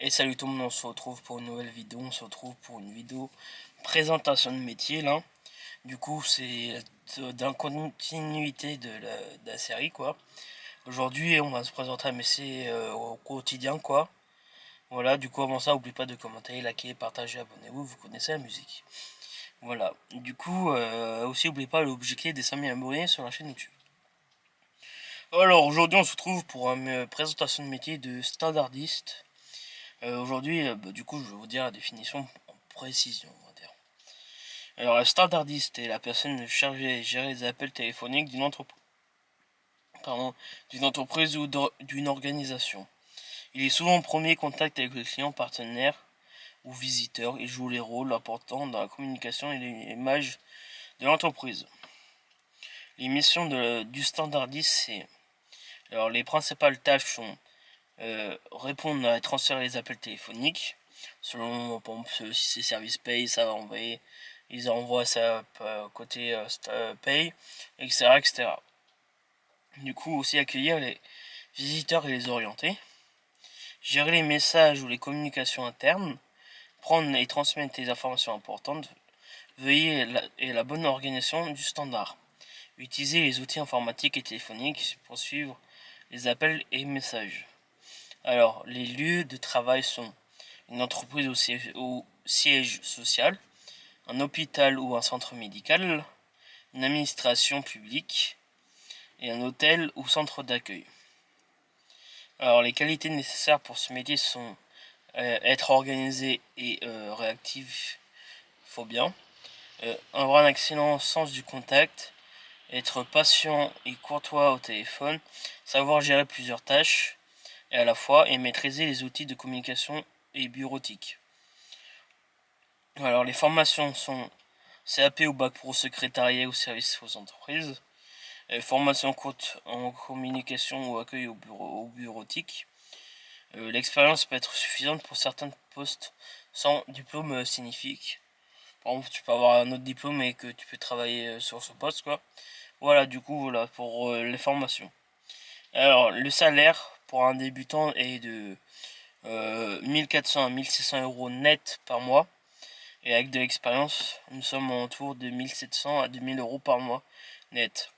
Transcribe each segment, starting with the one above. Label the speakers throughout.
Speaker 1: Et salut tout le monde, on se retrouve pour une nouvelle vidéo, on se retrouve pour une vidéo présentation de métier là. Du coup c'est dans continuité de la série quoi. Aujourd'hui on va se présenter un métier au quotidien quoi. Voilà, du coup avant ça n'oubliez pas de commenter, liker, partager, abonnez-vous, vous connaissez la musique. Voilà, du coup aussi n'oubliez pas l'objectif des 5000 abonnés sur la chaîne YouTube. Alors aujourd'hui on se retrouve pour une présentation de métier de standardiste. Aujourd'hui, du coup, je vais vous dire la définition en précision, on va dire. Alors, un standardiste est la personne chargée de gérer les appels téléphoniques d'une entreprise ou d'une organisation. Il est souvent en premier contact avec le client, partenaire ou visiteur. Il joue les rôles importants dans la communication et l'image de l'entreprise. Les missions du standardiste, c'est... Alors, les principales tâches sont répondre à transférer les appels téléphoniques. Selon, par exemple, si c'est service pay, ça va envoyer, ils envoient ça côté pay, etc., etc. Du coup, aussi accueillir les visiteurs et les orienter. Gérer les messages ou les communications internes. Prendre et transmettre les informations importantes. Veiller à la bonne organisation du standard. Utiliser les outils informatiques et téléphoniques pour suivre les appels et messages. Alors, les lieux de travail sont une entreprise au siège social, un hôpital ou un centre médical, une administration publique et un hôtel ou centre d'accueil. Alors, les qualités nécessaires pour ce métier sont être organisé et réactif, faut bien, avoir un excellent sens du contact, être patient et courtois au téléphone, savoir gérer plusieurs tâches et à la fois et maîtriser les outils de communication et bureautique. Alors les formations sont CAP ou bac pro secrétariat ou service aux entreprises, formation courte en communication ou accueil au bureautique. L'expérience peut être suffisante pour certains postes sans diplôme signifique. Par exemple, tu peux avoir un autre diplôme et que tu peux travailler sur ce poste quoi. Voilà, du coup voilà pour les formations. Alors le salaire pour un débutant est de 1400 à 1600 euros net par mois. Et avec de l'expérience, nous sommes autour de 1700 à 2000 euros par mois net.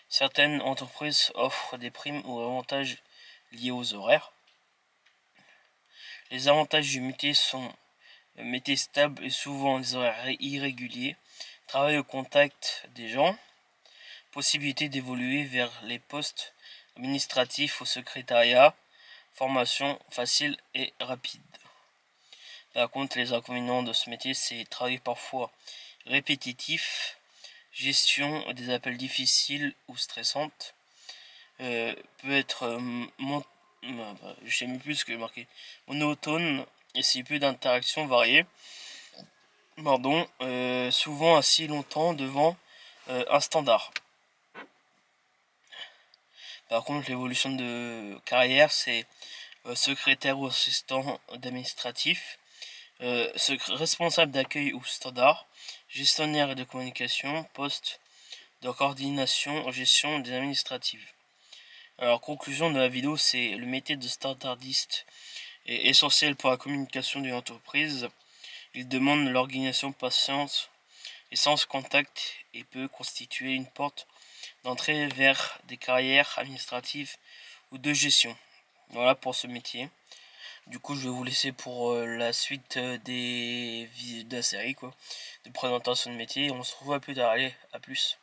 Speaker 1: Certaines entreprises offrent des primes ou avantages liés aux horaires. Les avantages du métier sont métier stable et souvent des horaires irréguliers, travail au contact des gens, possibilité d'évoluer vers les postes administratifs au secrétariat, formation facile et rapide. Par contre, les inconvénients de ce métier, c'est travailler parfois répétitif, gestion des appels difficiles ou stressantes, peut être je sais même plus ce que j'ai marqué, monotone et si peu d'interactions variées. Pardon, souvent assis longtemps devant un standard. Par contre, l'évolution de carrière, c'est secrétaire ou assistant d'administratif, responsable d'accueil ou standard, gestionnaire et de communication, poste de coordination, gestion des administratives. Alors, conclusion de la vidéo, c'est le métier de standardiste est essentiel pour la communication d'une entreprise. Il demande l'organisation, patience et sens contact et peut constituer une porte d'entrée vers des carrières administratives ou de gestion. Voilà pour ce métier. Du coup, je vais vous laisser pour la suite de la série, quoi, de présentation de métier. On se revoit plus tard. Allez, à plus.